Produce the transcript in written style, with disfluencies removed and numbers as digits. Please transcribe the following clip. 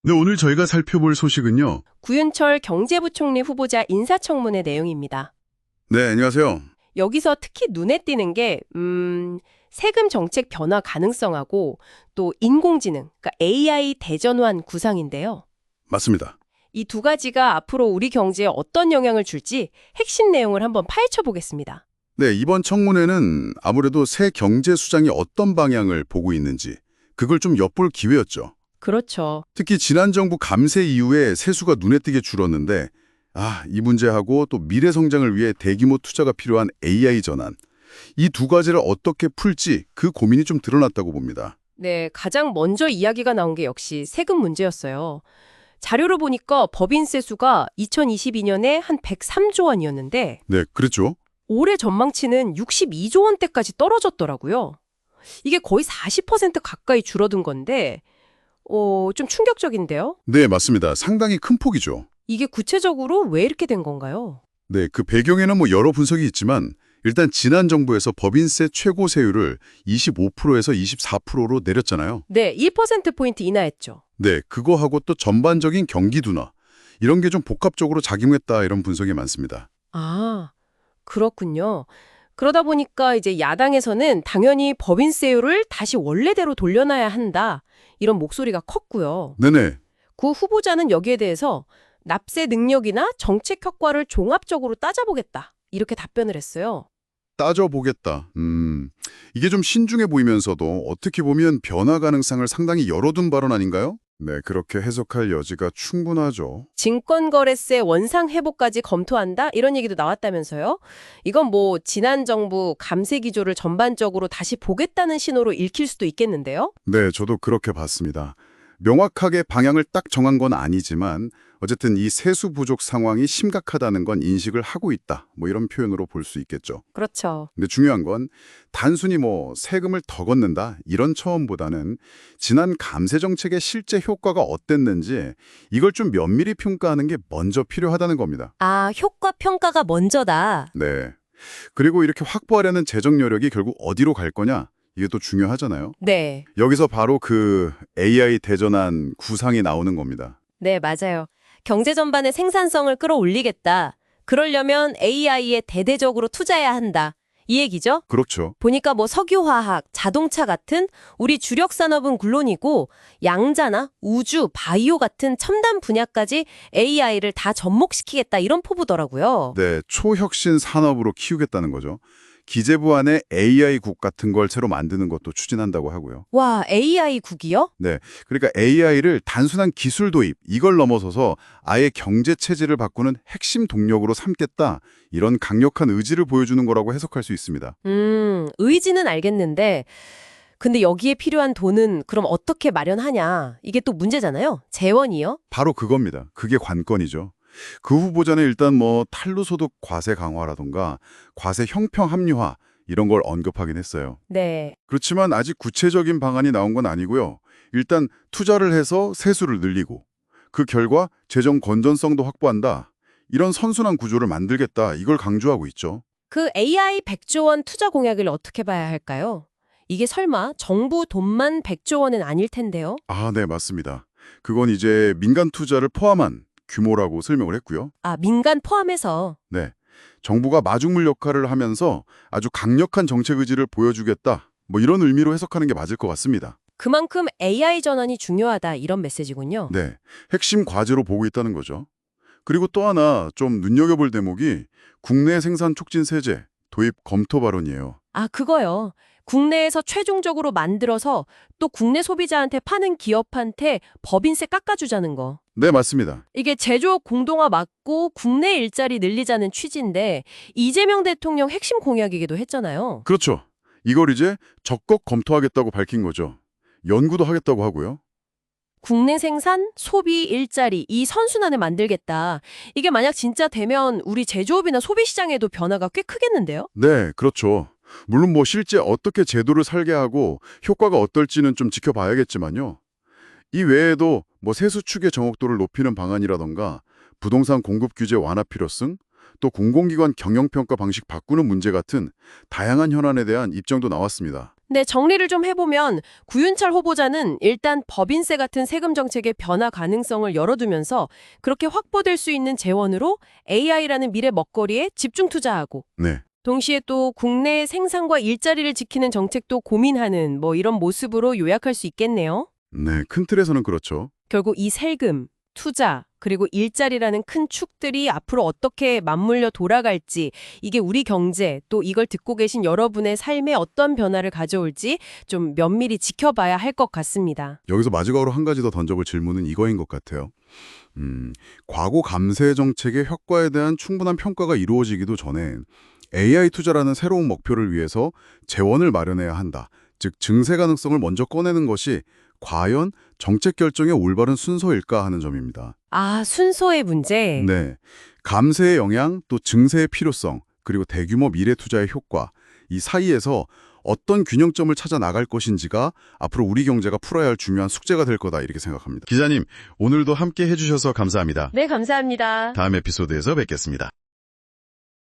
네, 오늘 저희가 살펴볼 소식은요. 구윤철 경제부총리 후보자 인사청문회 내용입니다. 네, 안녕하세요. 여기서 특히 눈에 띄는 게 세금 정책 변화 가능성하고 또 인공지능, 그러니까 AI 대전환 구상인데요. 맞습니다. 이 두 가지가 앞으로 우리 경제에 어떤 영향을 줄지 핵심 내용을 한번 파헤쳐 보겠습니다. 네, 이번 청문회는 아무래도 새 경제 수장이 어떤 방향을 보고 있는지 그걸 좀 엿볼 기회였죠. 그렇죠. 특히 지난 정부 감세 이후에 세수가 눈에 띄게 줄었는데 이 문제하고 또 미래 성장을 위해 대규모 투자가 필요한 AI 전환, 이 두 가지를 어떻게 풀지 그 고민이 좀 드러났다고 봅니다. 네, 가장 먼저 이야기가 나온 게 역시 세금 문제였어요. 자료를 보니까 법인세 수가 2022년에 한 103조 원이었는데 네, 그렇죠. 올해 전망치는 62조 원대까지 떨어졌더라고요. 이게 거의 40% 가까이 줄어든 건데 좀 충격적인데요? 네, 맞습니다. 상당히 큰 폭이죠. 이게 구체적으로 왜 이렇게 된 건가요? 네, 그 배경에는 여러 분석이 있지만 일단 지난 정부에서 법인세 최고 세율을 25%에서 24%로 내렸잖아요. 네, 1%포인트 인하했죠. 네, 그거하고 또 전반적인 경기 둔화, 이런 게 좀 복합적으로 작용했다, 이런 분석이 많습니다. 아, 그렇군요. 그러다 보니까 이제 야당에서는 당연히 법인세율을 다시 원래대로 돌려놔야 한다, 이런 목소리가 컸고요. 네네. 구 후보자는 여기에 대해서 납세 능력이나 정책 효과를 종합적으로 따져보겠다, 이렇게 답변을 했어요. 따져보겠다. 이게 좀 신중해 보이면서도 어떻게 보면 변화 가능성을 상당히 열어둔 발언 아닌가요? 네, 그렇게 해석할 여지가 충분하죠. 증권거래세 원상 회복까지 검토한다? 이런 얘기도 나왔다면서요? 이건 뭐 지난 정부 감세 기조를 전반적으로 다시 보겠다는 신호로 읽힐 수도 있겠는데요? 네, 저도 그렇게 봤습니다. 명확하게 방향을 딱 정한 건 아니지만 어쨌든 이 세수 부족 상황이 심각하다는 건 인식을 하고 있다, 이런 표현으로 볼 수 있겠죠. 그렇죠. 근데 중요한 건 단순히 세금을 더 걷는다, 이런 처음보다는 지난 감세 정책의 실제 효과가 어땠는지 이걸 좀 면밀히 평가하는 게 먼저 필요하다는 겁니다. 아, 효과 평가가 먼저다. 네. 그리고 이렇게 확보하려는 재정 여력이 결국 어디로 갈 거냐, 이게 또 중요하잖아요. 네. 여기서 바로 그 AI 대전환 구상이 나오는 겁니다. 네, 맞아요. 경제 전반의 생산성을 끌어올리겠다. 그러려면 AI에 대대적으로 투자해야 한다. 이 얘기죠? 그렇죠. 보니까 뭐 석유화학, 자동차 같은 우리 주력 산업은 물론이고 양자나 우주, 바이오 같은 첨단 분야까지 AI를 다 접목시키겠다, 이런 포부더라고요. 네, 초혁신 산업으로 키우겠다는 거죠. 기재부 안에 AI국 같은 걸 새로 만드는 것도 추진한다고 하고요. 와, AI 국이요? 네, 그러니까 AI를 단순한 기술 도입, 이걸 넘어서서 아예 경제 체질을 바꾸는 핵심 동력으로 삼겠다, 이런 강력한 의지를 보여주는 거라고 해석할 수 있습니다. 의지는 알겠는데 근데 여기에 필요한 돈은 그럼 어떻게 마련하냐? 이게 또 문제잖아요. 재원이요? 바로 그겁니다. 그게 관건이죠. 그 후보자는 일단 탄로소득 과세 강화라던가 과세 형평 합리화, 이런 걸 언급하긴 했어요. 네. 그렇지만 아직 구체적인 방안이 나온 건 아니고요. 일단 투자를 해서 세수를 늘리고 그 결과 재정 건전성도 확보한다, 이런 선순환 구조를 만들겠다, 이걸 강조하고 있죠. 그 AI 100조 원 투자 공약을 어떻게 봐야 할까요? 이게 설마 정부 돈만 100조 원은 아닐 텐데요? 네, 맞습니다. 그건 이제 민간 투자를 포함한 규모라고 설명을 했고요. 아, 민간 포함해서. 네, 정부가 마중물 역할을 하면서 아주 강력한 정책 의지를 보여주겠다, 이런 의미로 해석하는 게 맞을 것 같습니다. 그만큼 AI 전환이 중요하다, 이런 메시지군요. 네, 핵심 과제로 보고 있다는 거죠. 그리고 또 하나 좀 눈여겨볼 대목이 국내 생산 촉진 세제 도입 검토 발언이에요. 아, 그거요. 국내에서 최종적으로 만들어서 또 국내 소비자한테 파는 기업한테 법인세 깎아주자는 거. 네, 맞습니다. 이게 제조업 공동화 막고 국내 일자리 늘리자는 취지인데 이재명 대통령 핵심 공약이기도 했잖아요. 그렇죠. 이걸 이제 적극 검토하겠다고 밝힌 거죠. 연구도 하겠다고 하고요. 국내 생산, 소비, 일자리 이 선순환을 만들겠다. 이게 만약 진짜 되면 우리 제조업이나 소비 시장에도 변화가 꽤 크겠는데요? 네, 그렇죠. 물론 실제 어떻게 제도를 설계하고 효과가 어떨지는 좀 지켜봐야겠지만요. 이 외에도 세수 추계 정확도를 높이는 방안이라던가 부동산 공급 규제 완화 필요성, 또 공공기관 경영평가 방식 바꾸는 문제 같은 다양한 현안에 대한 입장도 나왔습니다. 네, 정리를 좀 해보면 구윤철 후보자는 일단 법인세 같은 세금 정책의 변화 가능성을 열어두면서 그렇게 확보될 수 있는 재원으로 AI라는 미래 먹거리에 집중 투자하고 네. 동시에 또 국내 생산과 일자리를 지키는 정책도 고민하는 이런 모습으로 요약할 수 있겠네요. 네, 큰 틀에서는 그렇죠. 결국 이 세금, 투자, 그리고 일자리라는 큰 축들이 앞으로 어떻게 맞물려 돌아갈지, 이게 우리 경제, 또 이걸 듣고 계신 여러분의 삶에 어떤 변화를 가져올지 좀 면밀히 지켜봐야 할 것 같습니다. 여기서 마지막으로 한 가지 더 던져볼 질문은 이거인 것 같아요. 과거 감세 정책의 효과에 대한 충분한 평가가 이루어지기도 전에 AI 투자라는 새로운 목표를 위해서 재원을 마련해야 한다. 즉 증세 가능성을 먼저 꺼내는 것이 과연 정책 결정의 올바른 순서일까 하는 점입니다. 아, 순서의 문제. 네. 감세의 영향, 또 증세의 필요성, 그리고 대규모 미래 투자의 효과, 이 사이에서 어떤 균형점을 찾아 나갈 것인지가 앞으로 우리 경제가 풀어야 할 중요한 숙제가 될 거다 이렇게 생각합니다. 기자님, 오늘도 함께 해주셔서 감사합니다. 네, 감사합니다. 다음 에피소드에서 뵙겠습니다.